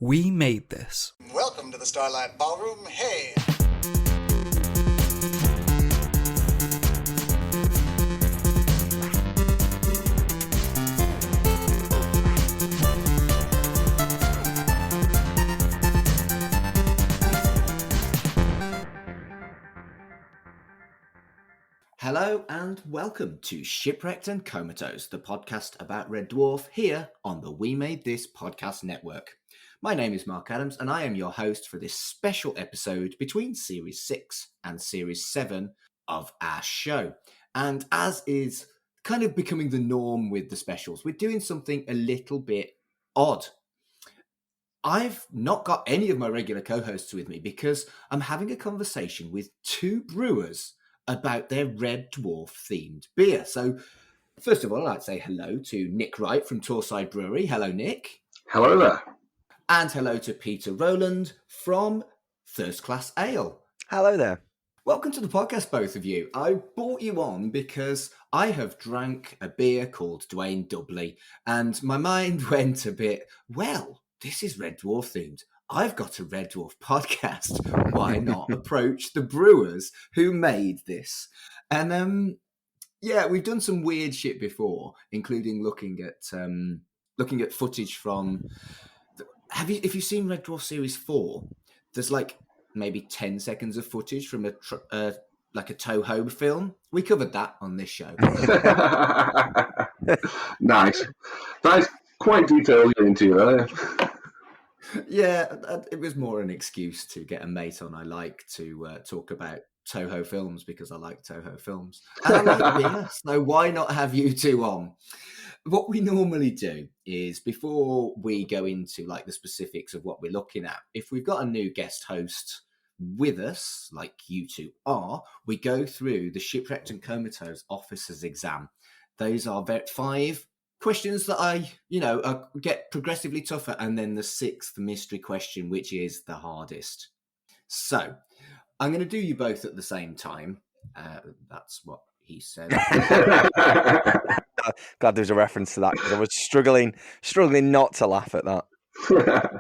We made this. Welcome to the Starlight Ballroom. Hey! Hello and welcome to Shipwrecked and Comatose, the podcast about Red Dwarf here on the We Made This podcast network. My name is Mark Adams and I am your host for this special episode between Series 6 and Series 7 of our show. And as is kind of becoming the norm with the specials, we're doing something a little bit odd. I've not got any of my regular co-hosts with me because I'm having a conversation with two brewers about their Red Dwarf themed beer. So first of all, I'd like to say hello to Nick Wright from Torrside Brewery. Hello, Nick. Hello there. And hello to Peter Rowland from First Class Ale. Hello there. Welcome to the podcast, both of you. I brought you on because I have drank a beer called Duane Dubbley, and my mind went a bit, well, this is Red Dwarf themed. I've got a Red Dwarf podcast. Why not approach the brewers who made this? And yeah, we've done some weird shit before, including looking at footage from. If you've seen Red Dwarf Series 4, there's like maybe 10 seconds of footage from a Toho film. We covered that on this show. Nice. That is quite detailed into there. Yeah, it was more an excuse to get a mate on. I like to talk about Toho films because I like Toho films. And I like beer, so why not have you two on? What we normally do is, before we go into like the specifics of what we're looking at, if we've got a new guest host with us, like you two are, we go through the Shipwrecked and Comatose officer's exam. Those are 5 questions that get progressively tougher, and then the 6th mystery question, which is the hardest. So I'm going to do you both at the same time. That's what he said. Glad there's a reference to that because I was struggling not to laugh at that.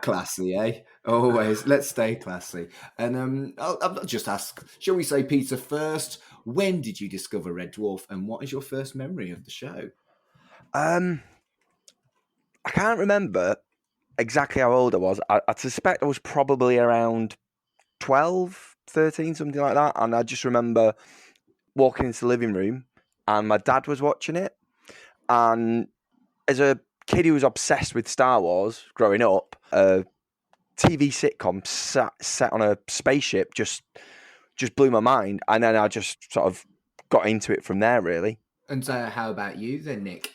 Classy, eh? Always. Let's stay classy. And I'll just ask, shall we say, Peter, first, when did you discover Red Dwarf and what is your first memory of the show? I can't remember exactly how old I was. I suspect I was probably around 12, 13, something like that. And I just remember walking into the living room and my dad was watching it. And as a kid who was obsessed with Star Wars growing up, a TV sitcom set on a spaceship just blew my mind. And then I just sort of got into it from there, really. And so how about you then, Nick?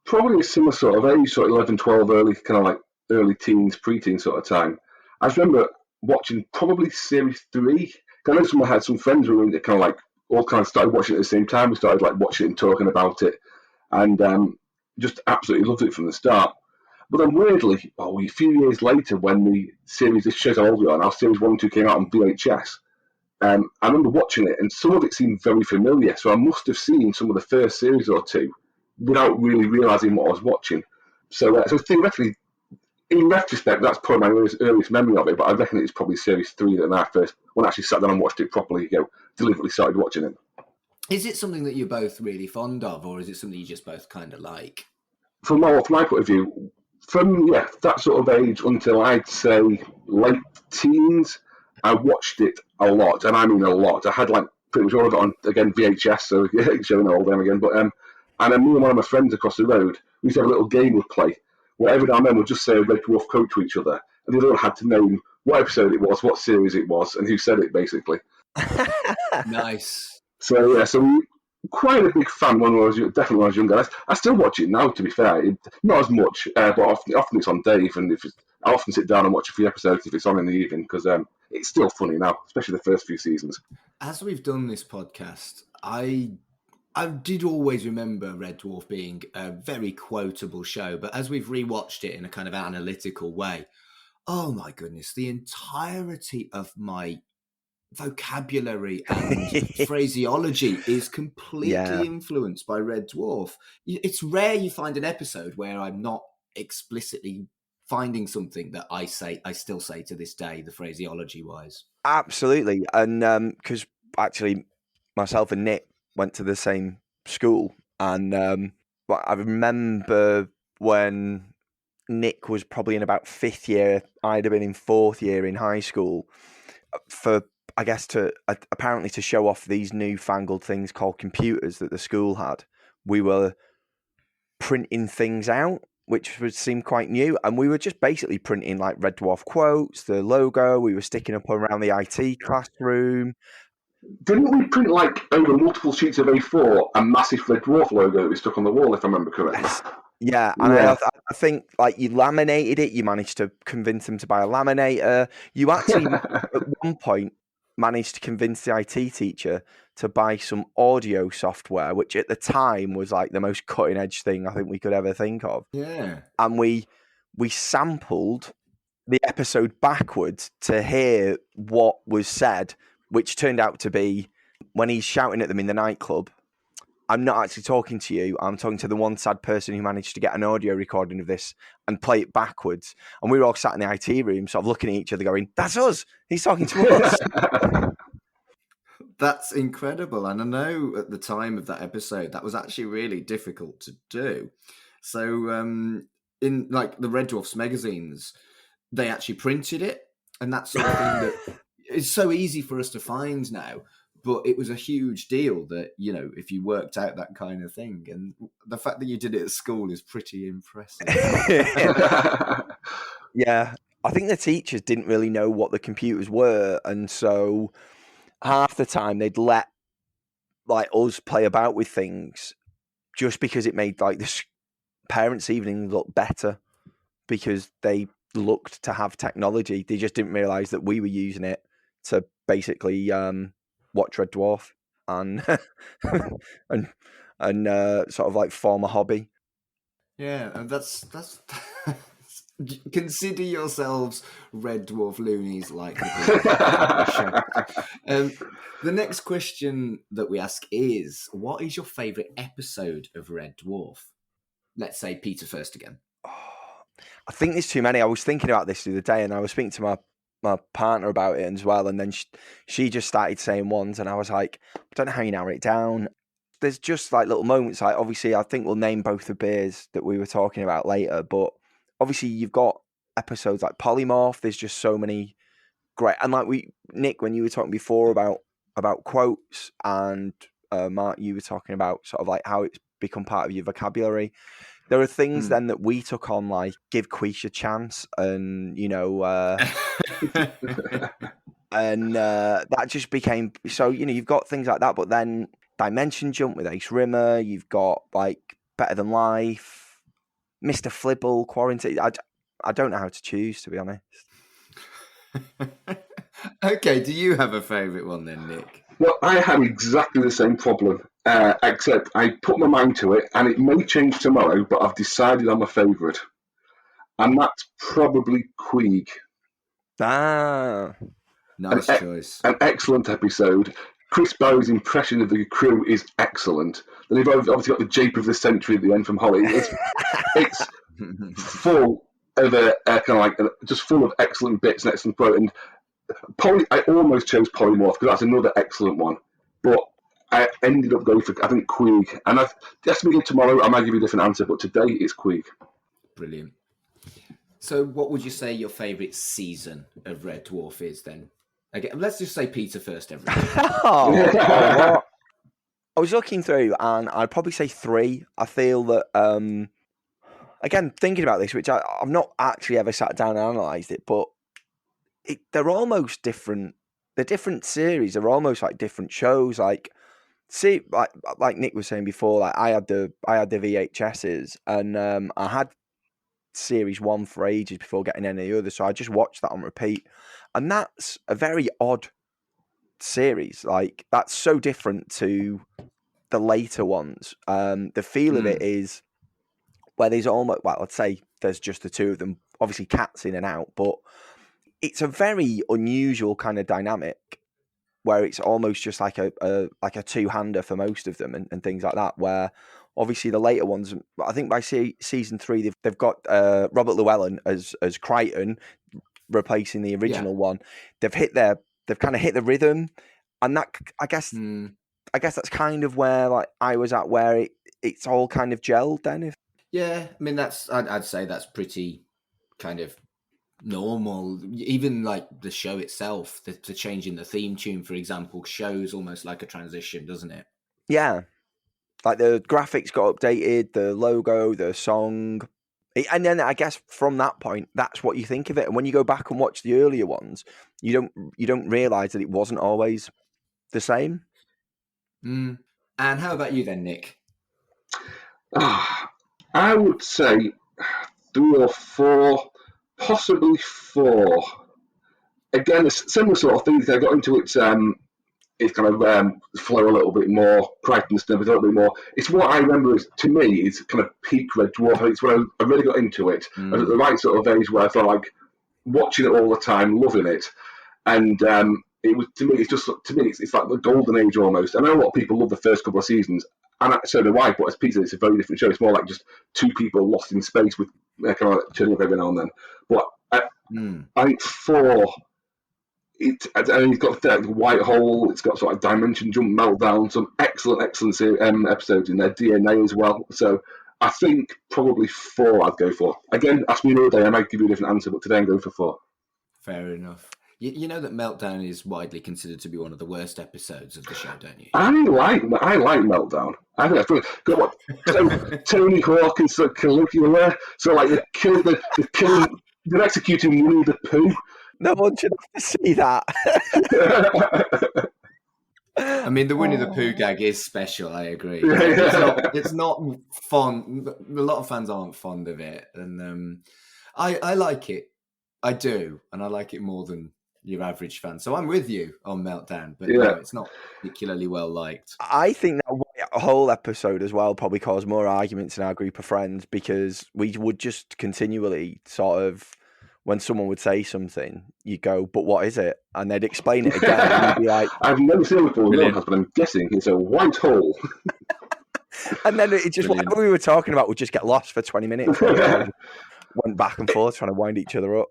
Probably a similar sort of age, sort of 11, 12, early teens, preteen sort of time. I just remember watching probably Series 3. I know someone had some friends who were kind of like all kind of started watching it at the same time. We started like watching it and talking about it, and just absolutely loved it from the start. But then weirdly, a few years later, when the series, this shows how old we are now, Series 1 and 2 came out on VHS, I remember watching it, and some of it seemed very familiar. So I must have seen some of the first series or two without really realising what I was watching. So theoretically, in retrospect, that's probably my earliest memory of it, but I reckon it's probably Series 3 that when I actually sat down and watched it properly, deliberately started watching it. Is it something that you're both really fond of, or is it something you just both kind of like? From my point of view, from that sort of age until I'd say late teens, I watched it a lot, and I mean a lot. I had like pretty much all of it on, again, VHS, so showing all them again. But and then me and one of my friends across the road, we used to have a little game we'd play, where every now and then we'd just say a Red Dwarf quote to each other, and the other one had to name what episode it was, what series it was, and who said it, basically. Nice. So we quite a big fan when I was younger. I still watch it now, to be fair. Not as much, but often it's on Dave, and I often sit down and watch a few episodes if it's on in the evening, because it's still funny now, especially the first few seasons. As we've done this podcast, I did always remember Red Dwarf being a very quotable show, but as we've rewatched it in a kind of analytical way, oh my goodness, the entirety of my vocabulary and phraseology is completely influenced by Red Dwarf. It's rare you find an episode where I'm not explicitly finding something that I still say to this day, the phraseology wise. Absolutely. And because actually myself and Nick went to the same school, and I remember when Nick was probably in about 5th year, I'd have been in 4th year in high school, for, I guess, apparently to show off these newfangled things called computers that the school had. We were printing things out, which would seem quite new, and we were just basically printing like Red Dwarf quotes, the logo. We were sticking up around the IT classroom. Didn't we print like over multiple sheets of A4 a massive Red Dwarf logo that we stuck on the wall, if I remember correctly? Yes. Yeah, and I think like you laminated it. You managed to convince them to buy a laminator. You actually at one point managed to convince the IT teacher to buy some audio software, which at the time was like the most cutting edge thing I think we could ever think of. Yeah. And we sampled the episode backwards to hear what was said, which turned out to be when he's shouting at them in the nightclub, "I'm not actually talking to you. I'm talking to the one sad person who managed to get an audio recording of this and play it backwards." And we were all sat in the IT room, sort of looking at each other going, "That's us. He's talking to us." That's incredible. And I know at the time of that episode, that was actually really difficult to do. So in like the Red Dwarfs magazines, they actually printed it, and that sort of thing that is so easy for us to find now. But it was a huge deal that, you know, if you worked out that kind of thing, and the fact that you did it at school is pretty impressive. Yeah, I think the teachers didn't really know what the computers were, and so half the time they'd let like us play about with things just because it made like the parents' evening look better, because they looked to have technology. They just didn't realize that we were using it to basically watch Red Dwarf and and sort of like form a hobby. Yeah, and that's consider yourselves Red Dwarf loonies like the next question that we ask is, what is your favourite episode of Red Dwarf? Let's say Peter first again. I think there's too many. I was thinking about this the other day, and I was speaking to my partner about it as well, and then she just started saying ones, and I was like, I don't know how you narrow it down. There's just like little moments. Like obviously, I think we'll name both the beers that we were talking about later, but obviously you've got episodes like Polymorph. There's just so many great, and like Nick, when you were talking before about quotes, and Mark, you were talking about sort of like how it's become part of your vocabulary. There are things then that we took on, like give Quiche a chance, and you know, and that just became so. You know, you've got things like that, but then Dimension Jump with Ace Rimmer. You've got like Better Than Life, Mr. Flibble, Quarantine. I don't know how to choose, to be honest. Okay, do you have a favourite one then, Nick? Well, I had exactly the same problem, except I put my mind to it, and it may change tomorrow, but I've decided on my favourite. And that's probably Queeg. Ah, nice choice. An excellent episode. Chris Barry's impression of the crew is excellent. Then you've obviously got the Jape of the Century at the end from Holly. It's full of just full of excellent bits and excellent quote. And I almost chose Polymorph because that's another excellent one, but I ended up going for, I think, Queeg. And if you ask me tomorrow, I might give you a different answer, but today it's Queeg. Brilliant. So what would you say your favourite season of Red Dwarf is then? Again, let's just say Peter first, everyone. I was looking through, and I'd probably say 3. I feel that, again, thinking about this, which I've not actually ever sat down and analysed it, but they're almost different. The different series are almost like different shows. Like, see, like Nick was saying before, like I had the VHSs, and I had series 1 for ages before getting any other, so I just watched that on repeat, and that's a very odd series. Like, that's so different to the later ones. The feel of it is where there's almost, well, I'd say there's just the two of them. Obviously, Cat's in and out, but it's a very unusual kind of dynamic where it's almost just like a two-hander for most of them, and things like that, where obviously the later ones. I think by season 3 they've got Robert Llewellyn as Crichton, replacing the original one. They've kind of hit the rhythm, and that I guess that's kind of where like I was at, where it's all kind of gelled then. Yeah, I mean I'd say that's pretty kind of normal. Even like the show itself, the change in the theme tune, for example, shows almost like a transition, doesn't it? Yeah, like the graphics got updated, the logo, the song. And then I guess from that point, that's what you think of it. And when you go back and watch the earlier ones, you don't realize that it wasn't always the same. And how about you then, Nick? I would say 3 or 4, possibly 4. Again, a similar sort of thing. I got into it. It's kind of flow a little bit more, Crichton stuff a little bit more. It's what I remember is, to me, is kind of peak Red Dwarf. It's when I really got into it. I was at the right sort of age where I felt like watching it all the time, loving it. And it was, to me, it's like the golden age almost. I know a lot of people love the first couple of seasons, and so do I, but as Peter, it's a very different show. It's more like just 2 people lost in space with kind of like turning up every now and then. But I think 4... and it's got the white hole. It's got sort of dimension jump, meltdown, some excellent episodes in there. DNA as well. So I think probably 4 I'd go for. Again, ask me another day, I might give you a different answer, but today I'm going for 4. Fair enough. You know that Meltdown is widely considered to be one of the worst episodes of the show, don't you? I like Meltdown. I think that's brilliant. Got what? So, Tony Hawk and Caligula there. So like they're executing Winnie the Pooh. No one should have to see that. I mean, the Winnie the Pooh gag is special, I agree. It's not fun. A lot of fans aren't fond of it. And I like it. I do. And I like it more than your average fan. So I'm with you on Meltdown. But no, it's not particularly well liked. I think that whole episode as well probably caused more arguments in our group of friends, because we would just continually sort of... when someone would say something, you go, but what is it? And they'd explain it again. And you'd be like, I've never seen it before, but I'm guessing it's a white hole. And then it just, whatever we were talking about would just get lost for 20 minutes. Went back and forth trying to wind each other up.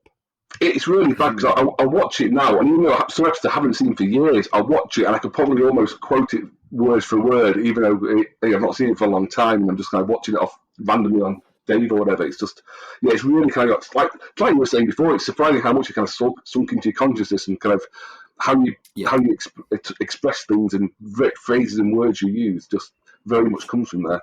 It's really bad, because I watch it now, and even though some episodes I haven't seen for years, I watch it and I could probably almost quote it word for word, even though I've not seen it for a long time, and I'm just kind of watching it off randomly on Dave or whatever. It's just, it's really kind of like you were saying before, it's surprising how much it kind of sunk into your consciousness, and kind of how you express things and phrases and words you use just very much comes from there.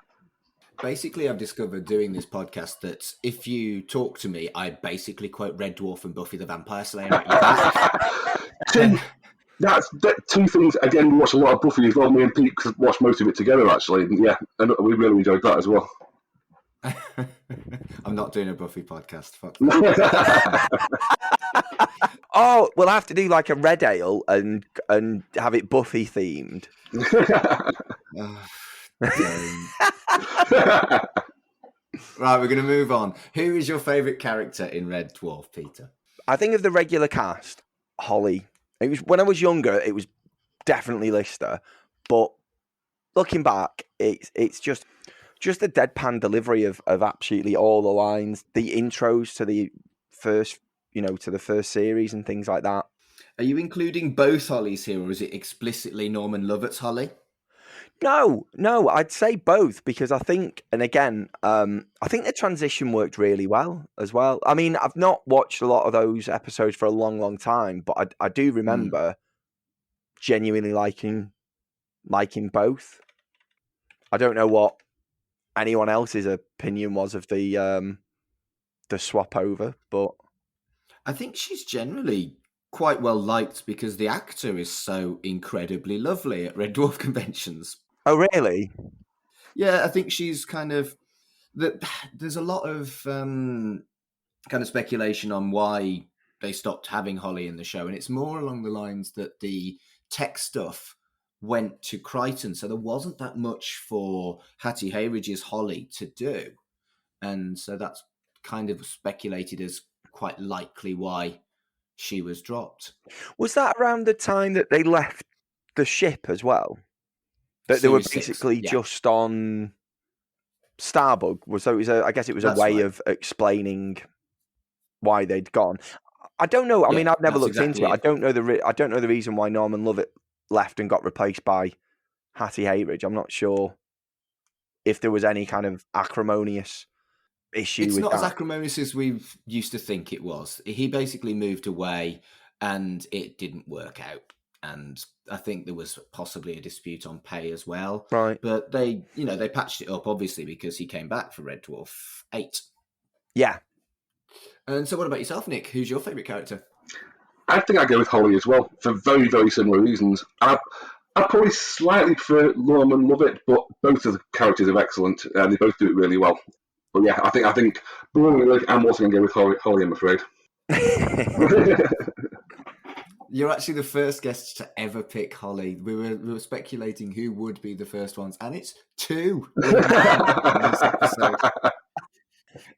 Basically, I've discovered doing this podcast that if you talk to me, I basically quote Red Dwarf and Buffy the Vampire Slayer at your back. That's 2 things. Again, we watch a lot of Buffy as well. Me and Pete watch most of it together, actually. And and we really enjoyed that as well. I'm not doing a Buffy podcast. Fuck. Oh, we'll have to do like a Red Ale and have it Buffy themed. Right, we're going to move on. Who is your favourite character in Red Dwarf, Peter? I think of the regular cast, Holly. It was when I was younger, it was definitely Lister, but looking back, it's just the deadpan delivery of absolutely all the lines, the intros to the first, to the first series and things like that. Are you including both Hollys here, or is it explicitly Norman Lovett's Holly? No, I'd say both, because I think, and again, I think the transition worked really well as well. I mean, I've not watched a lot of those episodes for a long, long time, but I do remember genuinely liking both. I don't know what anyone else's opinion was of the swap over, but I think she's generally quite well liked because the actor is so incredibly lovely at Red Dwarf conventions. Oh, really? Yeah, I think she's kind of... There's a lot of kind of speculation on why they stopped having Holly in the show, and it's more along the lines that the tech stuff went to Crichton, so there wasn't that much for Hattie Hayridge's Holly to do. And so that's kind of speculated as quite likely why she was dropped. Was that around the time that they left the ship as well? That they were basically just on Starbug was so it was I guess it was a That's way right. of explaining why they'd gone. I don't know. I Yeah, mean, I've never that's looked into exactly it. I it. don't know I don't know the reason why Norman Lovett left and got replaced by Hattie Hayridge. I'm not sure if there was any kind of acrimonious issue It's with not as that. acrimonious as we used to think it was. He basically moved away and it didn't work out. And I think there was possibly a dispute on pay as well. Right. But they patched it up, obviously, because he came back for Red Dwarf 8. Yeah. And so what about yourself, Nick? Who's your favourite character? I think I'd go with Holly as well, for very, very similar reasons. I probably slightly prefer Norman Lovett, but both of the characters are excellent, and they both do it really well. But yeah, I think I'm also going to go with Holly, I'm afraid. You're actually the first guest to ever pick Holly. We were speculating who would be the first ones, and it's 2 in this episode.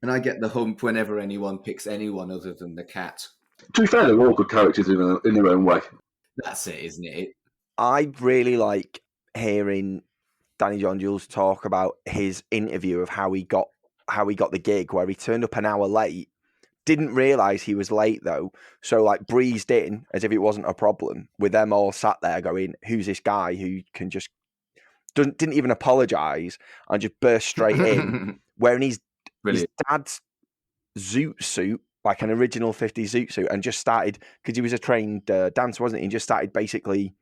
And I get the hump whenever anyone picks anyone other than the cat. To be fair, they're all good characters in their own way. That's it, isn't it? I really like hearing Danny John Jules talk about his interview of how he got the gig, where he turned up an hour late. Didn't realise he was late though, so like breezed in as if it wasn't a problem. With them all sat there going, "Who's this guy who can just didn't even apologise and just burst straight in, wearing his dad's zoot suit, like an original 50s zoot suit, and just started because he was a trained dancer, wasn't he? And just started basically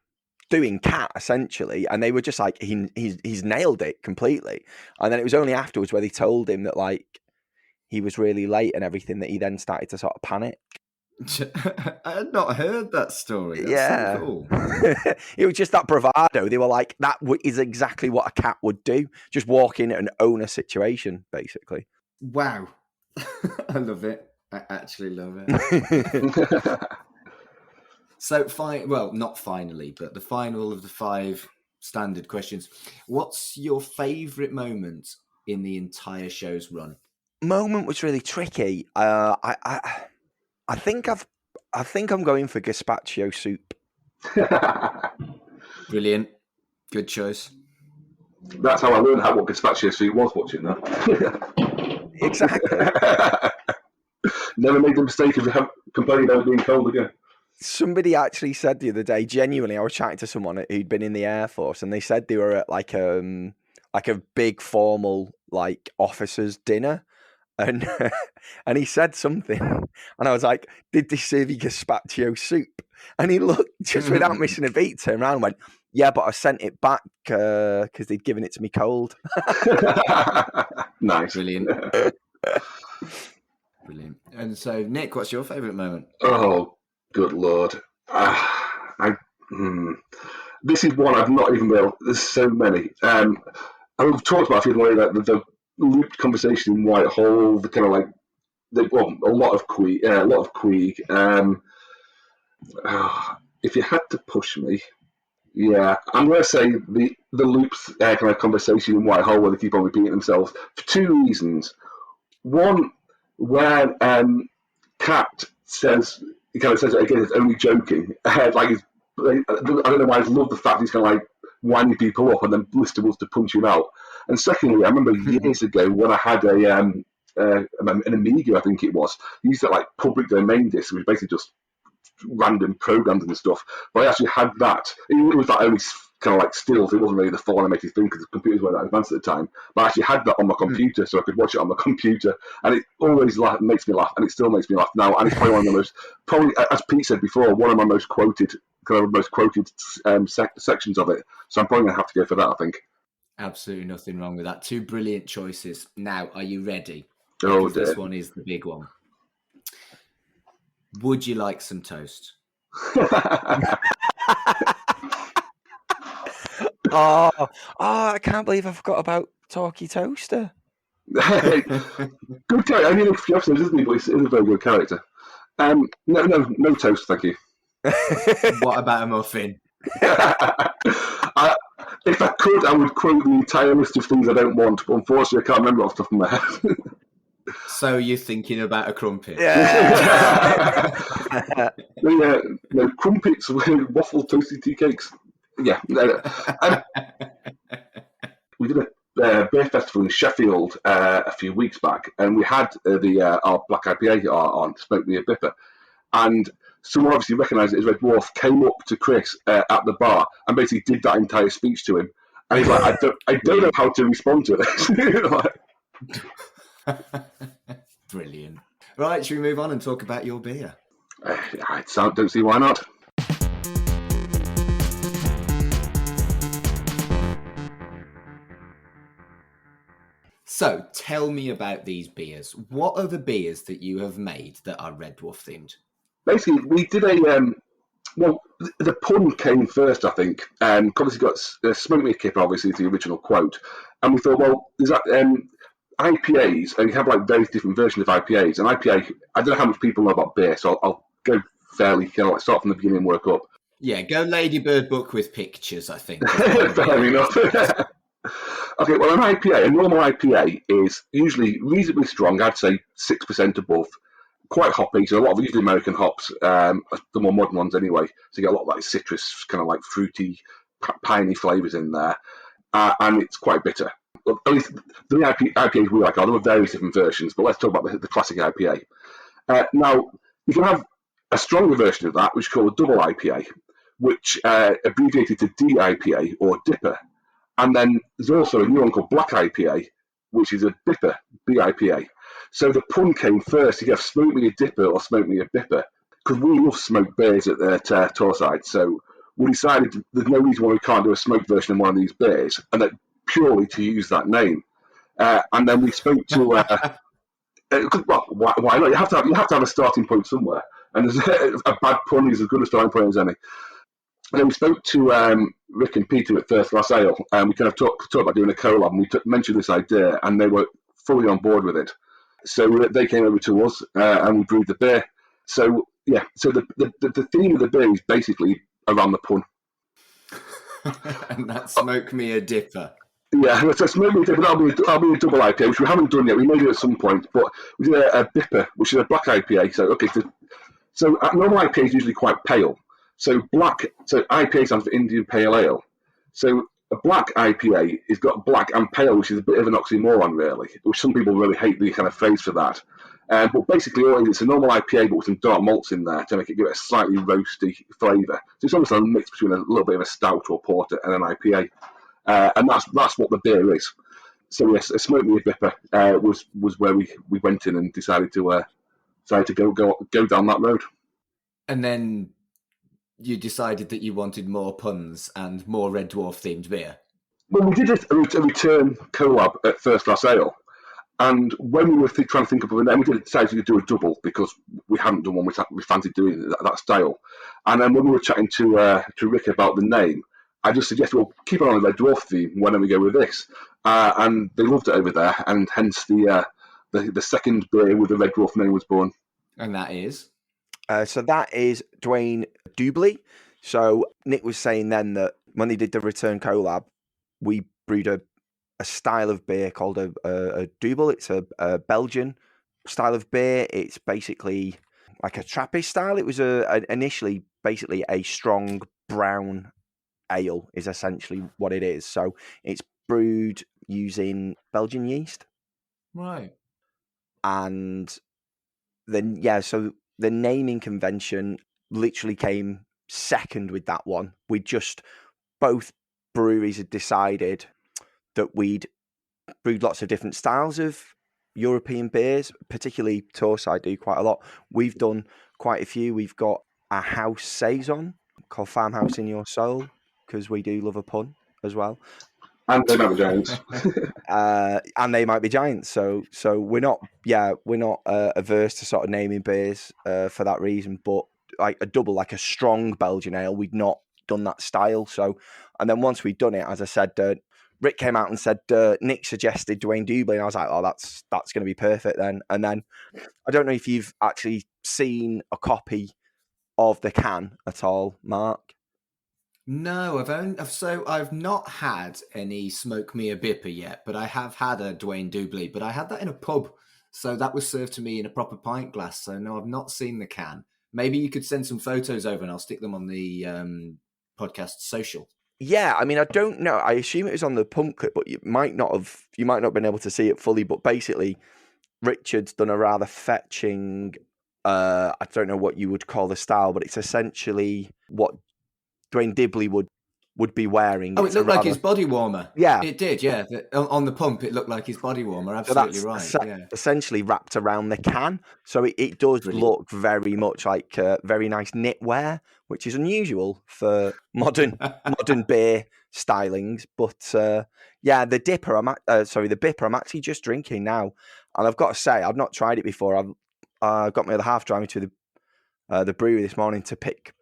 doing cat essentially, and they were just like, he's nailed it completely. And then it was only afterwards where they told him that like he was really late and everything that he then started to sort of panic. I had not heard that story. That's yeah, so cool. It was just that bravado. They were like, that is exactly what a cat would do. Just walk in and own a situation, basically. Wow. I love it. I actually love it. So, not finally, but the final of the 5 standard questions. What's your favourite moment in the entire show's run? Moment was really tricky. I think I'm going for gazpacho soup. Brilliant. Good choice. That's how I learned what gazpacho soup was, watching that. Exactly. Never made the mistake of complaining about being cold again. Somebody actually said the other day, genuinely, I was chatting to someone who'd been in the Air Force, and they said they were at like a big formal like officers' dinner, and and he said something, and I was like, "Did they serve you gazpacho soup?" And he looked, just without missing a beat, turned around and went, "Yeah, but I sent it back because they'd given it to me cold." Nice. Brilliant. Brilliant. And so, Nick, what's your favourite moment? Oh, good Lord. This is one I've not even real. There's so many. I've talked about it way that the looped conversation in Whitehall, the kind of like, a lot of Queeg. If you had to push me, yeah, I'm going to say the loops kind of conversation in Whitehall where they keep on repeating themselves for 2 reasons. One, where Kat says, he kind of says it again, it's only joking. I don't know why I love the fact he's kind of like winding people up and then Blister wants to punch him out. And secondly, I remember years ago when I had an Amiga, I think it was, he used that like public domain disc, which was basically just random programs and stuff. But I actually had that. It was like only kind of like stills. It wasn't really the full animated thing because the computers weren't that advanced at the time. But I actually had that on my computer, so I could watch it on my computer, and it always makes me laugh, and it still makes me laugh now. And it's probably one of the most, as Pete said before, one of my most quoted sections of it. So I'm probably gonna have to go for that, I think. Absolutely nothing wrong with that. 2 brilliant choices. Now, are you ready? Oh, because this one is the big one. Would you like some toast? Oh, I can't believe I forgot about Talkie Toaster. Good character. I mean, a few episodes, isn't he? But he's a very good character. No toast, thank you. What about a muffin? If I could, I would quote the entire list of things I don't want, but unfortunately I can't remember off the top of my head. So you're thinking about a crumpet? Yeah. No, crumpets with waffle toasted tea cakes. Yeah. We did beer festival in Sheffield a few weeks back, and we had our black IPA on Smoke Me a Bipper, and someone obviously recognised it as Red Dwarf, came up to Chris at the bar and basically did that entire speech to him, and he's like, I don't know how to respond to this. Brilliant. Right, should we move on and talk about your beer? I don't see why not. So, tell me about these beers. What are the beers that you have made that are Red Dwarf themed? Basically, we did the pun came first, I think. Obviously, got Smoke Me a Kipper, obviously, is the original quote. And we thought, well, there's that IPAs, and you have like various different versions of IPAs. And IPA, I don't know how much people know about beer, so I'll go fairly, start from the beginning and work up. Yeah, go Ladybird book with pictures, I think. Fair enough. Okay, well, a normal IPA is usually reasonably strong, I'd say 6% above, quite hoppy, so a lot of usually American hops, the more modern ones anyway, so you get a lot of like citrus, kind of like fruity, piney flavours in there, and it's quite bitter. Well, at least the IPAs we like there were various different versions, but let's talk about the classic IPA. Now, you can have a stronger version of that, which is called a double IPA, which abbreviated to DIPA or Dipper. And then there's also a new one called Black IPA, which is a Bipper, BIPA. So the pun came first. You have Smoke Me a Dipper or Smoke Me a Bipper, because we love smoked beers at Torrside. So we decided there's no reason why we can't do a smoked version of one of these beers, and that purely to use that name. And then we spoke to well, why not? You have to have a starting point somewhere, and a bad pun is as good a starting point as any. And then we spoke to Rick and Peter at First Glass Ale, and we kind of talked about doing a collab, and we mentioned this idea, and they were fully on board with it. So they came over to us, and we brewed the beer. So yeah, so the theme of the beer is basically around the pun. And that's Smoke Me a Dipper. Yeah, so Smoke Me a Dipper, that'll be a double IPA, which we haven't done yet. We may do it at some point, but we did a Bipper, which is a black IPA. So okay, so normal IPA is usually quite pale. So IPA stands for Indian Pale Ale. So a black IPA has got black and pale, which is a bit of an oxymoron, really, which some people really hate the kind of phrase for that. But basically, it's a normal IPA, but with some dark malts in there to give it a slightly roasty flavour. So it's almost a mix between a little bit of a stout or porter and an IPA. And that's what the beer is. So yes, a Smoke Me a Bipper was where we went in and decided to go down that road. And then you decided that you wanted more puns and more Red Dwarf themed beer. Well, we did a return collab at First Glass Ale, and when we were trying to think of a name, we decided to do a double because we hadn't done one. We fancied doing that style, and then when we were chatting to Rick about the name, I just suggested, well, keep it on the Red Dwarf theme. Why don't we go with this? And they loved it over there, and hence the second beer with the Red Dwarf name was born. And that is. So that is Duane Dubbley. So Nick was saying then that when they did the return collab, we brewed a style of beer called a double. It's a Belgian style of beer. It's basically like a Trappist style. It was initially basically a strong brown ale is essentially what it is. So it's brewed using Belgian yeast. Right. And then, so the naming convention literally came second with that one. Both breweries had decided that we'd brewed lots of different styles of European beers, particularly Torrside do quite a lot. We've done quite a few. We've got a house saison called Farmhouse in Your Soul, because we do love a pun as well. And they might be giants. And they might be giants. So we're not averse to sort of naming beers for that reason. But like a double, like a strong Belgian ale, we'd not done that style. So, and then once we'd done it, as I said, Rick came out and said Nick suggested Duane Dubbley, and I was like, oh, that's going to be perfect then. And then I don't know if you've actually seen a copy of the can at all, Mark. No, I've not had any Smoke Me a Bipper yet, but I have had a Duane Dubbley, but I had that in a pub, so that was served to me in a proper pint glass. So no, I've not seen the can. Maybe you could send some photos over, and I'll stick them on the podcast social. Yeah, I mean, I don't know. I assume it was on the pump clip, but you might not have been able to see it fully. But basically, Richard's done a rather fetching. I don't know what you would call the style, but it's essentially what Duane Dubbley would be wearing. Oh, it looked like his body warmer. Yeah. It did, yeah. On the pump, it looked like his body warmer. Absolutely right, yeah. Essentially wrapped around the can. So it does Brilliant. look very much like very nice knitwear, which is unusual for modern beer stylings. But yeah, the BIPA I'm actually just drinking now. And I've got to say, I've not tried it before. I've got my other half driving to the brewery this morning to pick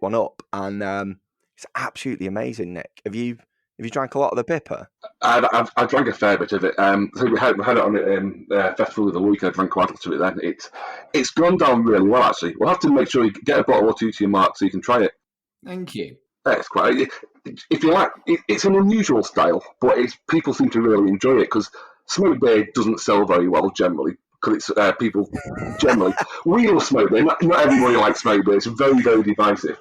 one up, and it's absolutely amazing. Nick, have you drank a lot of the BIPA? I drank a fair bit of it. So we had it on festival of the week. I drank quite a lot of it then. It's gone down really well, actually. We'll have to make sure you get a bottle or two to your mark so you can try it. Thank you. It's quite. If you like, it's an unusual style, but people seem to really enjoy it because smoked beer doesn't sell very well generally. Because it's people generally we love smoked beer. Not everybody likes smoked beer. It's very, very divisive.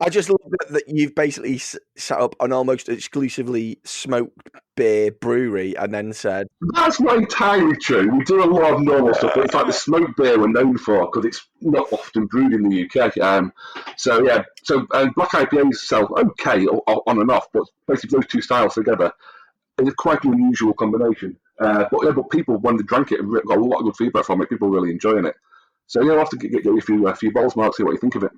I just love that you've basically set up an almost exclusively smoked beer brewery and then said... That's not entirely true. We do a lot of normal stuff, but it's like the smoked beer we're known for because it's not often brewed in the UK. So black IPAs sell okay on and off, but basically those two styles together is quite an unusual combination. But people, when they drank it, got a lot of good feedback from it. People really enjoying it. So yeah, we'll have to get you a few bottles, Mark, see what you think of it.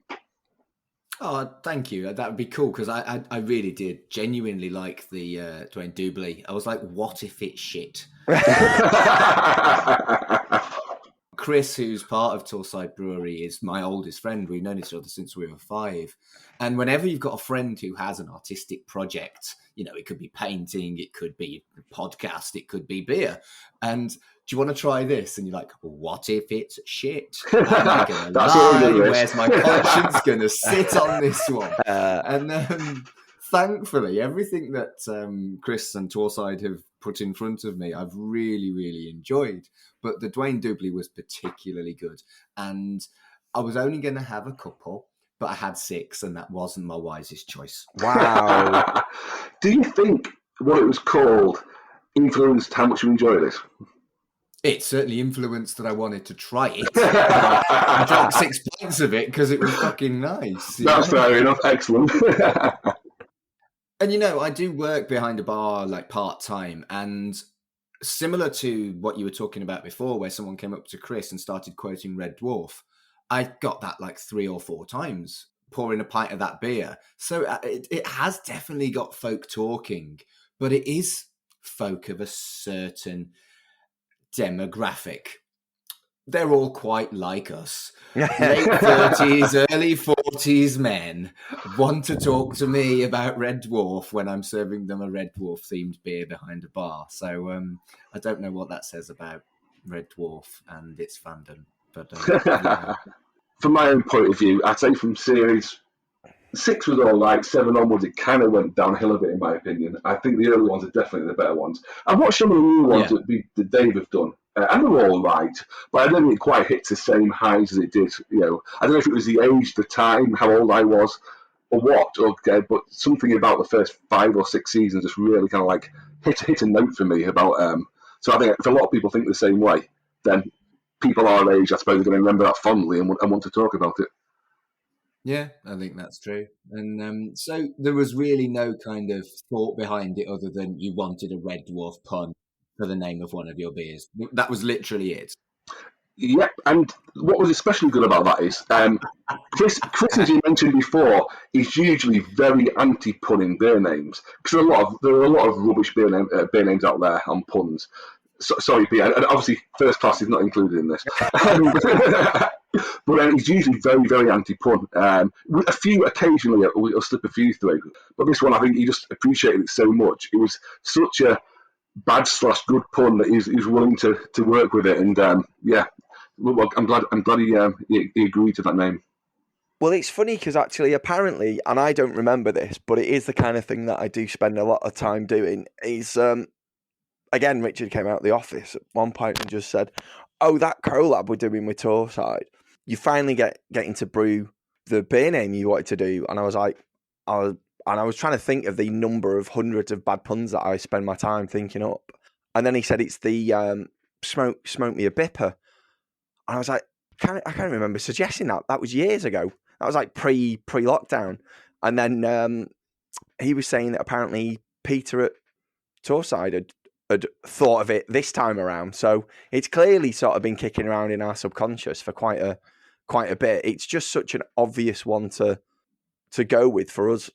Oh, thank you. That would be cool because I really did genuinely like the Duane Dubbley. I was like, what if it's shit? Chris, who's part of Torrside Brewery, is my oldest friend. We've known each other since we were 5. And whenever you've got a friend who has an artistic project, it could be painting, it could be a podcast, it could be beer. And do you want to try this? And you're like, what if it's shit? Am I going to lie? Where's my conscience going to sit on this one? And thankfully, everything that Chris and Torrside have put in front of me, I've really, really enjoyed. But the Duane Dubbley was particularly good. And I was only going to have a couple, but I had 6, and that wasn't my wisest choice. Wow. Do you think what it was called influenced how much you enjoy this? It certainly influenced that I wanted to try it. I drank 6 pints of it because it was fucking nice. That's fair enough. Excellent. And I do work behind a bar like part-time, and similar to what you were talking about before, where someone came up to Chris and started quoting Red Dwarf, I got that like 3 or 4 times, pouring a pint of that beer. So it has definitely got folk talking, but it is folk of a certain demographic. They're all quite like us. Late 30s, early 40s men want to talk to me about Red Dwarf when I'm serving them a Red Dwarf themed beer behind a bar. So I don't know what that says about Red Dwarf and its fandom. But from my own point of view, I'd say from series 6 was all right, 7 onwards it kind of went downhill a bit in my opinion. I think the early ones are definitely the better ones. I've watched some of the new ones that Dave have done, and they're all right, but I don't think it quite hits the same highs as it did. I don't know if it was the age, the time, how old I was, or what, but something about the first 5 or 6 seasons just really kind of like hit a note for me about. So I think if a lot of people think the same way, then people our age, I suppose, are going to remember that fondly and want to talk about it. Yeah, I think that's true. And so there was really no kind of thought behind it other than you wanted a Red Dwarf pun for the name of one of your beers. That was literally it. Yep, and what was especially good about that is Chris, as you mentioned before, is usually very anti-punning beer names because there are a lot of rubbish beer names out there on puns. Sorry, Peter, and obviously First Class is not included in this. But he's usually very, very anti-pun. A few occasionally will slip a few through, but this one I think he just appreciated it so much. It was such a bad/good pun that he's willing to work with it, and well, I'm glad he agreed to that name. Well, it's funny because actually, apparently, and I don't remember this, but it is the kind of thing that I do spend a lot of time doing. Is again, Richard came out of the office at one point and just said, "Oh, that collab we're doing with Torrside, you finally getting to brew the beer name you wanted to do." And I was like, And I was trying to think of the number of hundreds of bad puns that I spend my time thinking up. And then he said it's the smoke me a BIPA. And I was like, I can't remember suggesting that. That was years ago. That was like pre-lockdown. And then he was saying that apparently Peter at Torrside had thought of it this time around. So it's clearly sort of been kicking around in our subconscious for quite a bit. It's just such an obvious one to go with for us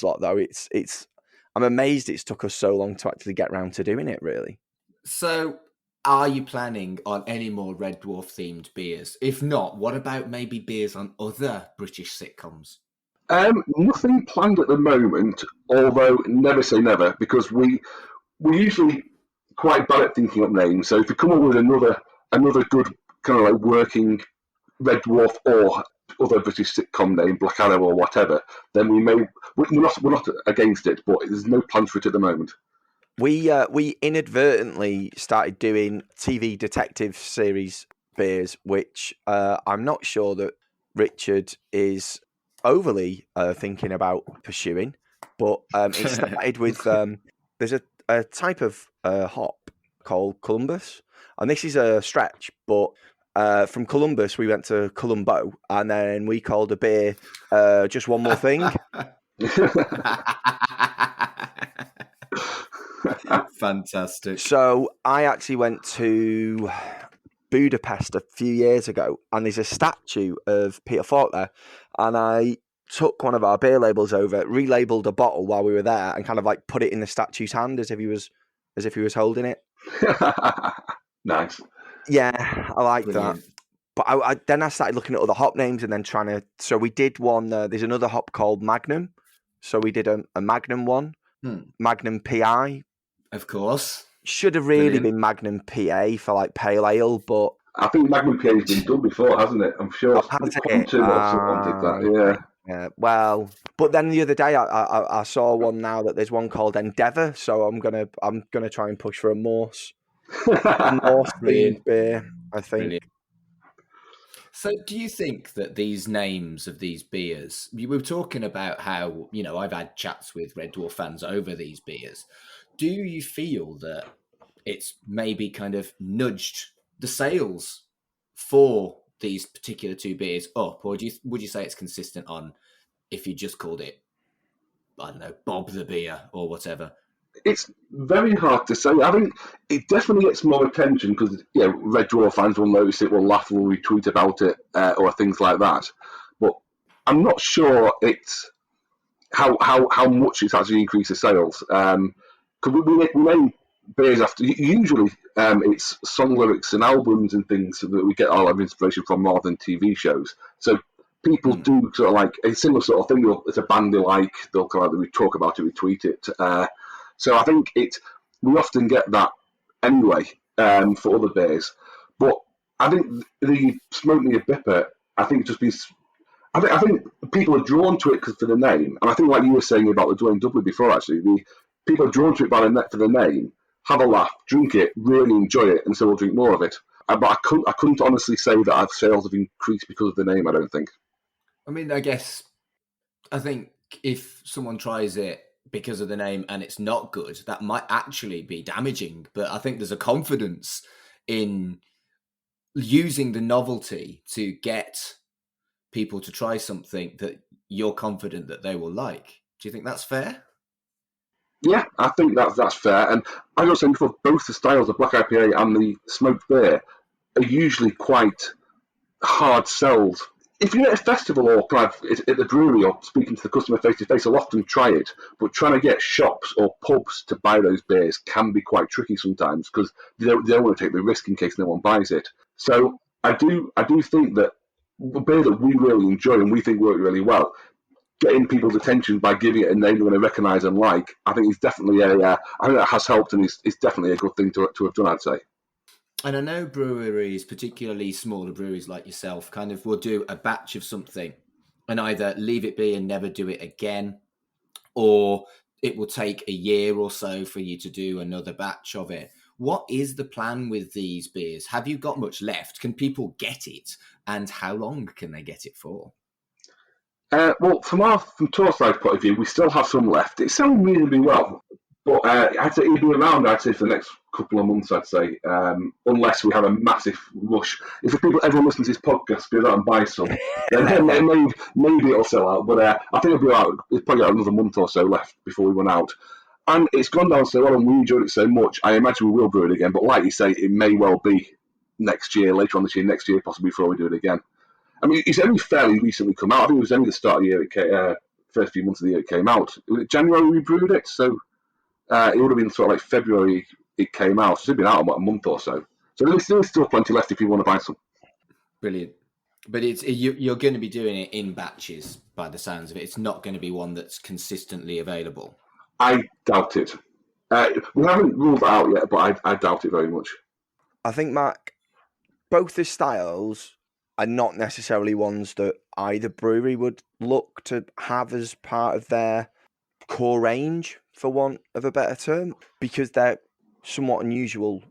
lot, though. It's I'm amazed it's took us so long to actually get round to doing it, really. So are you planning on any more Red Dwarf themed beers? If not, what about maybe beers on other British sitcoms? Nothing planned at the moment, although never say never, because we're usually quite bad at thinking up names. So if we come up with another good kind of like working Red Dwarf or other British sitcom name, Blackadder or whatever, then we're not against it, but there's no plans for it at the moment. We inadvertently started doing TV detective series beers, which I'm not sure that Richard is overly thinking about pursuing, but it started with there's a type of hop called Columbus, and this is a stretch, but from Columbus we went to Columbo, and then we called a beer just one more thing. Fantastic. So I actually went to Budapest a few years ago, and there's a statue of Peter Falk there, and I took one of our beer labels over, relabeled a bottle while we were there, and kind of like put it in the statue's hand as if he was holding it. Nice. Yeah, I like that. But then I started looking at other hop names and then trying to. So we did one. There's another hop called Magnum. So we did a Magnum one, Magnum PI. Of course. Should have really been Magnum PA for like pale ale, but I think Magnum PA has been done before, hasn't it? I'm sure. Has it? Quantum or someone did that. Yeah. Well, but then the other day I saw one now that there's one called Endeavour, so I'm gonna try and push for a Morse themed beer, I think. Brilliant. So do you think that these names of these beers, we were talking about how, I've had chats with Red Dwarf fans over these beers. Do you feel that it's maybe kind of nudged the sales for these particular two beers up, or would you say it's consistent on if you just called it, I don't know, Bob the Beer or whatever? It's very hard to say. I think it definitely gets more attention because Red Dwarf fans will notice it, will laugh, will retweet about it, or things like that. But I'm not sure it's how much it's actually increases sales. Because we name beers after usually it's song lyrics and albums and things that we get all our inspiration from more than TV shows. So people do sort of like a similar sort of thing. It's a band they like, they'll kind of talk about it, retweet it. So I think we often get that anyway for other beers. But I think the Smoke Me a Bipper, I think just be. I think people are drawn to it for the name, and I think like you were saying about the Duane Dubbley before, actually, people are drawn to it for the name, have a laugh, drink it, really enjoy it, and so we'll drink more of it. But I couldn't honestly say that our sales have increased because of the name. I don't think. I mean, I think if someone tries it because of the name and it's not good, that might actually be damaging. But I think there's a confidence in using the novelty to get people to try something that you're confident that they will like. Do you think that's fair? Yeah, I think that's fair. And I was saying before, both the styles, the black IPA and the smoked beer, are usually quite hard sells. If you're at a festival or kind of at the brewery or speaking to the customer face to face, I'll often try it. But trying to get shops or pubs to buy those beers can be quite tricky sometimes because they don't want to take the risk in case no one buys it. So I do think that the beer that we really enjoy and we think work really well, getting people's attention by giving it a name they're going to recognise and like, I think is definitely I think that has helped and is definitely a good thing to have done, I'd say. And I know breweries, particularly smaller breweries like yourself, kind of will do a batch of something and either leave it be and never do it again, or it will take a year or so for you to do another batch of it. What is the plan with these beers? Have you got much left? Can people get it? And how long can they get it for? Well, from Torrside's point of view, we still have some left. It's selling reasonably well, but I'd say it'll be around. I'd say for the next couple of months. I'd say, unless we have a massive rush. If everyone listens to this podcast, go out and buy some, then maybe it'll sell out. But I think it'll be out. It's probably got another month or so left before we run out. And it's gone down so well, and we enjoyed it so much. I imagine we will brew it again. But like you say, it may well be next year, later on this year, next year possibly before we do it again. I mean, it's only fairly recently come out. I think it was only the start of the year, first few months of the year it came out. January we brewed it, so it would have been sort of like February it came out. So it's been out about a month or so. So there's still plenty left if you want to buy some. Brilliant. But you're going to be doing it in batches by the sounds of it. It's not going to be one that's consistently available. I doubt it. We haven't ruled that out yet, but I doubt it very much. I think, Mark, both the styles are not necessarily ones that either brewery would look to have as part of their core range, for want of a better term, because they're somewhat unusual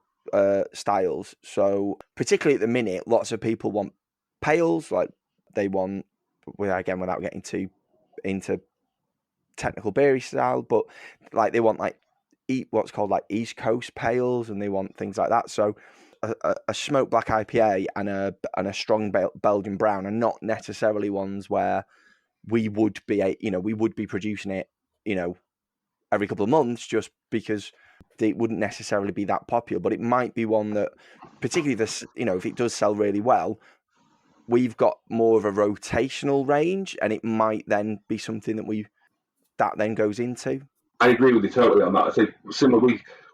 styles. So particularly at the minute, lots of people want pales, like they want, again, without getting too into technical beery style, but like they want like what's called like East Coast pales, and they want things like that. So a smoked black IPA and a strong Belgian brown are not necessarily ones where we would be producing it, every couple of months, just because they wouldn't necessarily be that popular. But it might be one that, particularly this, if it does sell really well, we've got more of a rotational range, and it might then be something that then goes into. I agree with you totally on that. I think similar.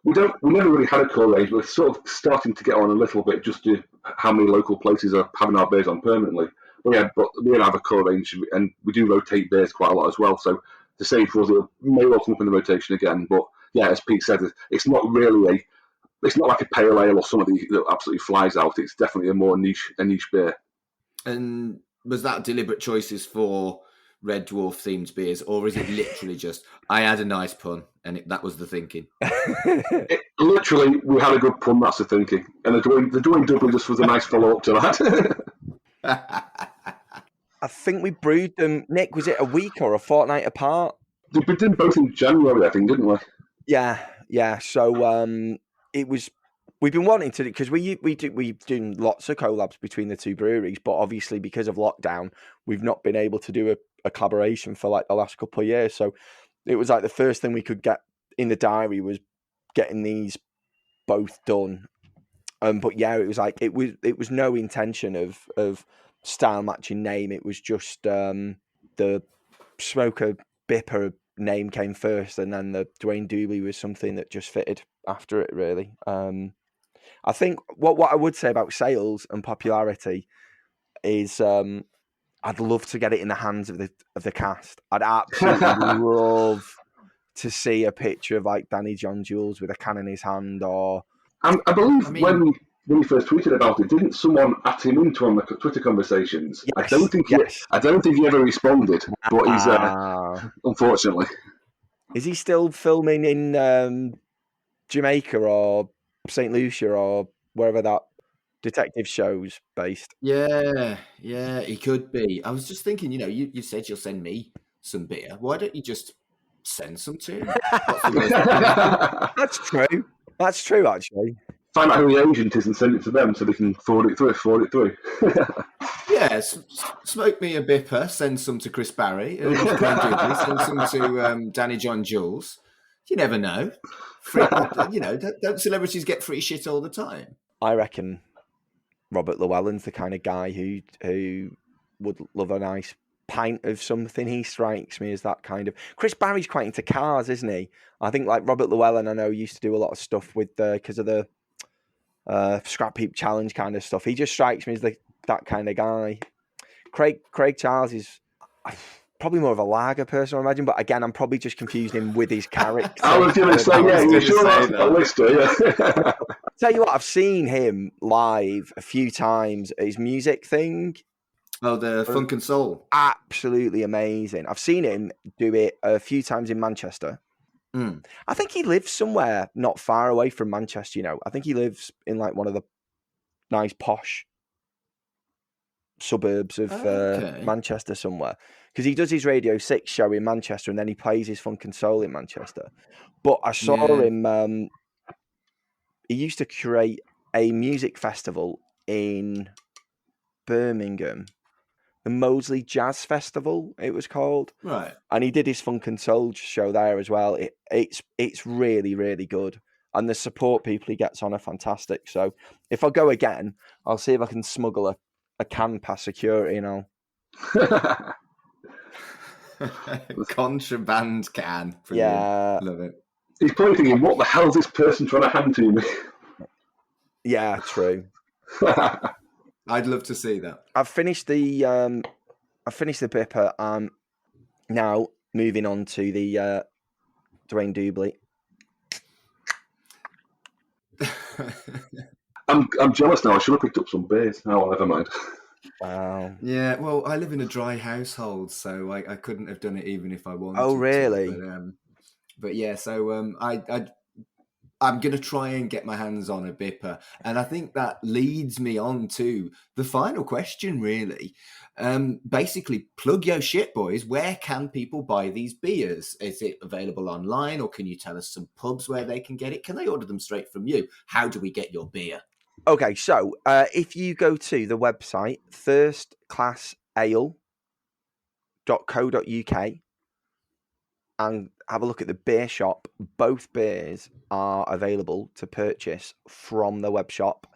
We never really had a core range. We're sort of starting to get on a little bit, just to how many local places are having our beers on permanently. But we don't have a core range, and we do rotate beers quite a lot as well. So the same for us, it may well come up in the rotation again. But yeah, as Pete said, it's not really it's not like a pale ale or something that absolutely flies out. It's definitely a more niche beer. And was that deliberate choices for Red Dwarf themed beers, or is it literally just I had a nice pun and that was the thinking? Literally, we had a good pun. That's the thinking, and the Duane Dubbley just was a nice follow up to that. I think we brewed them. Nick, was it a week or a fortnight apart? We did both in January, I think, didn't we? Yeah. So it was. We've been wanting to, because we've done lots of collabs between the two breweries, but obviously because of lockdown, we've not been able to do a collaboration for like the last couple of years. So it was like the first thing we could get in the diary was getting these both done. But yeah, it was like it was no intention of style matching name. It was just the Smoker BIPA name came first, and then the Duane Dubbley was something that just fitted after it, really. I think what I would say about sales and popularity is I'd love to get it in the hands of the cast. I'd absolutely love to see a picture of like Danny John Jules with a can in his hand, or I believe when he first tweeted about it, didn't someone at him into on the Twitter conversations? Yes, I don't think he ever responded, but he's unfortunately. Is he still filming in Jamaica or St. Lucia or wherever that detective show's based? Yeah, he could be. I was just thinking, you said you'll send me some beer. Why don't you just send some to him? That's true. That's true, actually. Find out who the agent is and send it to them so they can forward it through. Yeah, smoke me a BIPA, send some to Chris Barry, and send some to Danny John Jules. You never know. Don't celebrities get free shit all the time? I reckon Robert Llewellyn's the kind of guy who would love a nice pint of something. He strikes me as that kind of. Chris Barry's quite into cars, isn't he? I think like Robert Llewellyn, I know, used to do a lot of stuff with because of the Scrap Heap Challenge kind of stuff. He just strikes me as that kind of guy. Craig Charles is probably more of a lager person, I imagine, but again, I'm probably just confusing him with his character. I was going to say, you're sure that's a lister, yeah. Tell you what, I've seen him live a few times at his music thing. Oh, the Funk and Soul. Absolutely amazing. I've seen him do it a few times in Manchester. I think he lives somewhere not far away from Manchester, I think he lives in like one of the nice posh suburbs of Okay. Manchester somewhere, because he does his Radio 6 show in Manchester and then he plays his funk and soul in Manchester. But I saw him, he used to create a music festival in Birmingham, the Moseley Jazz Festival, it was called. Right. And he did his funk and soul show there as well. It's really, really good. And the support people he gets on are fantastic. So if I go again, I'll see if I can smuggle a can past security and I'll... Contraband can. Brilliant. Yeah. Love it. He's probably thinking, what the hell is this person trying to hand to me? Yeah, true. I'd love to see that. I've finished the BIPA. I'm now moving on to the Duane Dubbley. I'm jealous now. I should have picked up some beers. Oh, never mind. Wow. Yeah, well, I live in a dry household, so I couldn't have done it even if I wanted Oh, to. really? But yeah, so I'm going to try and get my hands on a BIPA. And I think that leads me on to the final question, really. Basically, plug your shit, boys. Where can people buy these beers? Is it available online, or can you tell us some pubs where they can get it? Can they order them straight from you? How do we get your beer? Okay, so if you go to the website, firstclassale.co.uk, and have a look at the beer shop, both beers are available to purchase from the web shop.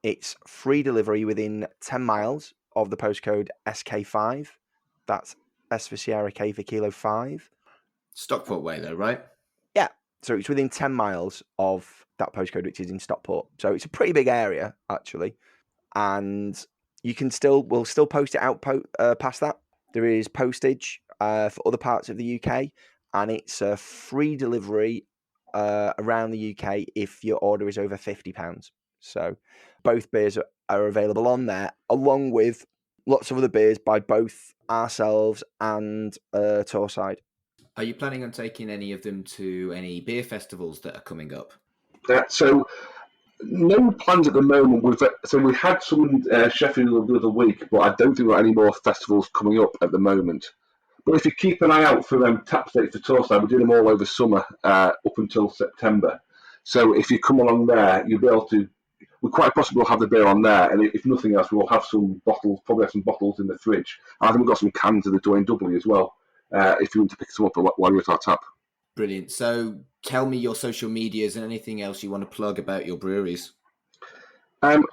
It's free delivery within 10 miles of the postcode SK5. That's S for Sierra, K for Kilo 5. Stockport way, though, right? Yeah, so it's within 10 miles of that postcode, which is in Stockport. So it's a pretty big area, actually. And you can we'll still post it out past that. There is postage for other parts of the UK, and it's a free delivery around the UK if your order is over £50. So both beers are available on there, along with lots of other beers by both ourselves and Torrside. Are you planning on taking any of them to any beer festivals that are coming up? So no plans at the moment. We had some Sheffield the other week, but I don't think there are any more festivals coming up at the moment. But if you keep an eye out for tap dates for Torrside, we're doing them all over summer up until September. So if you come along there, you'll be able to. We quite possibly will have the beer on there, and if nothing else, we'll have some bottles. Probably have some bottles in the fridge. I think we've got some cans of the Duane Dubbley as well. If you want to pick some up while you're at our tap. Brilliant. So tell me your social medias and anything else you want to plug about your breweries.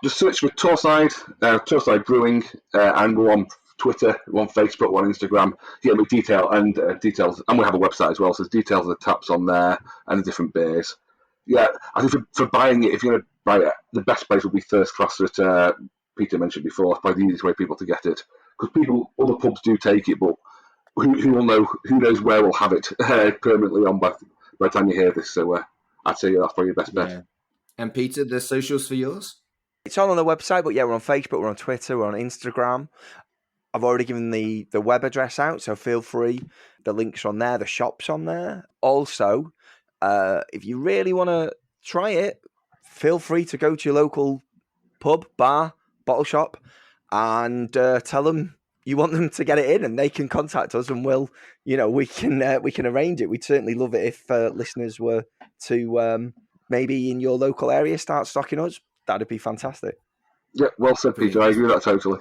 Just search for Torrside Brewing, and we're on Twitter, we're on Facebook, we're on Instagram. Yeah, with details, and we have a website as well. So there's details of the taps on there and the different beers. Yeah, I think for buying it, if you're going to buy it, the best place would be First Class that Peter mentioned before. It's probably the easiest way people to get it, because other pubs do take it, but who will know? Who knows where we'll have it permanently on by the time you hear this? So I'd say that's probably your best bet. Yeah. And Peter, the socials for yours? It's all on the website, but yeah, we're on Facebook, we're on Twitter, we're on Instagram. I've already given the web address out, so feel free. The links are on there, the shop's on there. Also, if you really want to try it, feel free to go to your local pub, bar, bottle shop, and tell them you want them to get it in, and they can contact us, and we can arrange it. We'd certainly love it if listeners were to maybe in your local area start stocking us. That'd be fantastic. Yeah, well said, Peter. I agree with that totally.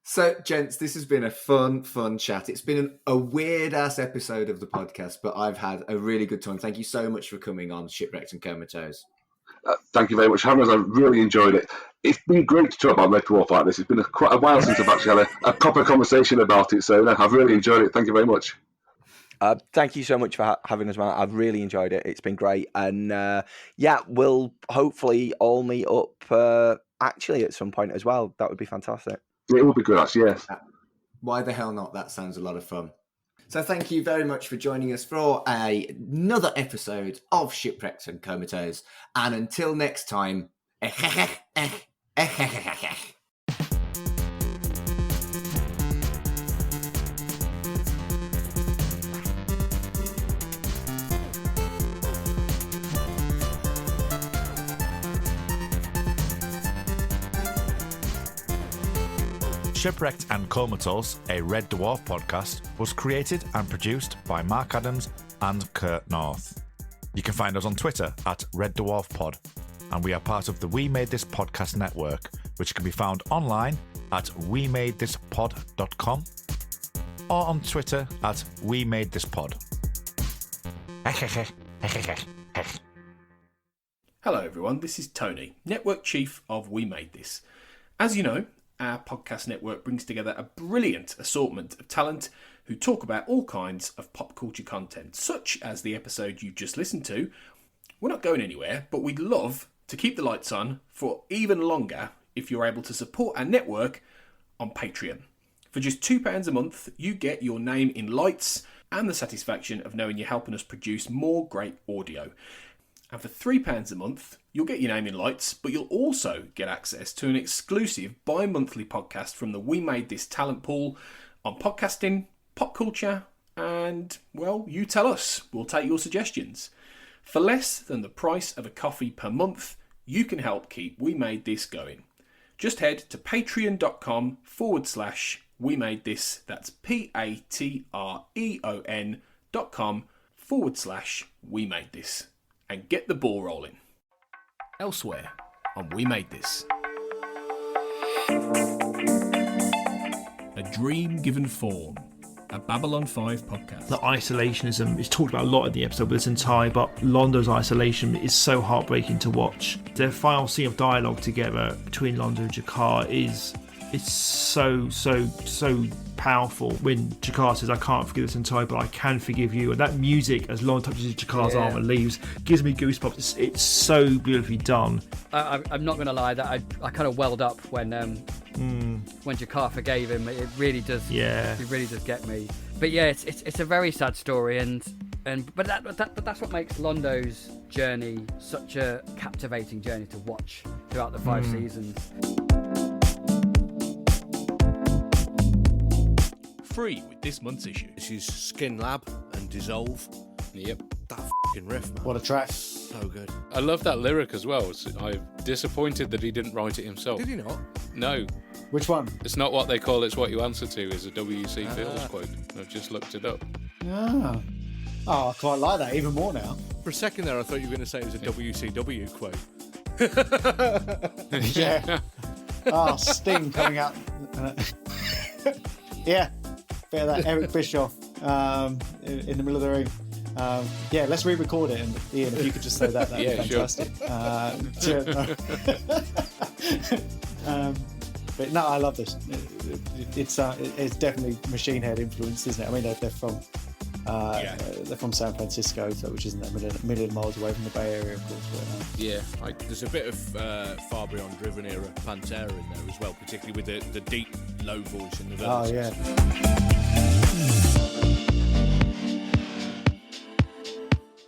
So, gents, this has been a fun chat. It's been a weird-ass episode of the podcast, but I've had a really good time. Thank you so much for coming on Shipwrecked and Comatose. Thank you very much, Hammers. I really enjoyed it. It's been great to talk about Red Dwarf like this. It's been quite a while since I've actually had a proper conversation about it, so no, I've really enjoyed it. Thank you very much. Thank you so much for having us, man. I've really enjoyed it. It's been great. And we'll hopefully all meet up actually at some point as well. That would be fantastic. It would be good, actually, yes. Why the hell not? That sounds a lot of fun. So thank you very much for joining us for another episode of Shipwrecked and Comatose. And until next time, Shipwrecked and Comatose, a Red Dwarf podcast, was created and produced by Mark Adams and Kurt North. You can find us on Twitter at Red Dwarf Pod, and we are part of the We Made This Podcast network, which can be found online at wemadethispod.com or on Twitter at wemadethispod. Hello everyone, this is Tony, Network Chief of We Made This. As you know, our podcast network brings together a brilliant assortment of talent who talk about all kinds of pop culture content, such as the episode you just listened to. We're not going anywhere, but we'd love to keep the lights on for even longer if you're able to support our network on Patreon. For just £2 a month, you get your name in lights and the satisfaction of knowing you're helping us produce more great audio. And for £3 a month, you'll get your name in lights, but you'll also get access to an exclusive bi-monthly podcast from the We Made This talent pool on podcasting, pop culture, and, well, you tell us. We'll take your suggestions. For less than the price of a coffee per month, you can help keep We Made This going. Just head to patreon.com/We Made This. That's patreon.com/We Made This. And get the ball rolling. Elsewhere on We Made This. A Dream Given Form, a Babylon 5 podcast. The isolationism is talked about a lot in the episode, but it's entire. But Londo's isolation is so heartbreaking to watch. The final scene of dialogue together between Londo and Jakar it's so powerful. When Jakar says, "I can't forgive this entire, but I can forgive you," and that music as Londo touches Jakar's arm and leaves gives me goosebumps. It's so beautifully done. I'm not going to lie, that I kind of welled up when Jakar forgave him. It really does. Yeah, it really does get me. But yeah, it's a very sad story, but that's what makes Londo's journey such a captivating journey to watch throughout the 5 seasons. Free with this month's issue. This is Skin Lab and Dissolve. Yep. That f***ing riff, man. What a track. So good. I love that lyric as well. I'm disappointed that he didn't write it himself. Did he not? No. Which one? It's not what they call it's what you answer to is a W.C. Fields quote. I've just looked it up. Ah. Oh, I quite like that even more now. For a second there, I thought you were going to say it was a WCW quote. Yeah. Oh, Sting coming out. Yeah. Bit of that Eric Bischoff in the middle of the ring. Yeah, let's re-record it, and Ian, if you could just say that'd be fantastic. Sure. But no, I love this. It's definitely Machine Head influence, isn't it? I mean, they're from San Francisco, so which isn't a million miles away from the Bay Area, of course. But, there's a bit of Far Beyond Driven era Pantera in there as well, particularly with the deep, low voice in the verses. Oh yeah.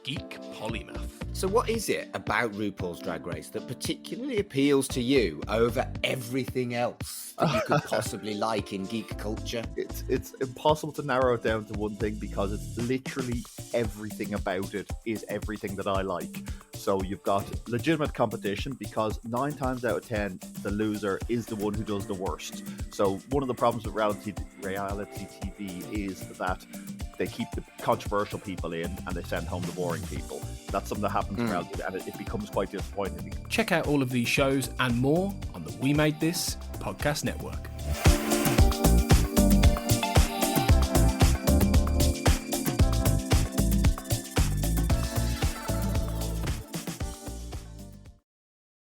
Geek Polymath. So what is it about RuPaul's Drag Race that particularly appeals to you over everything else that you could possibly like in geek culture? It's impossible to narrow it down to one thing because it's literally everything about it is everything that I like. So you've got legitimate competition because 9 times out of 10 the loser is the one who does the worst. So one of the problems with reality TV is that they keep the controversial people in and they send home the boring people. That's something that happens around it, and it becomes quite disappointing. Check out all of these shows and more on the We Made This podcast network.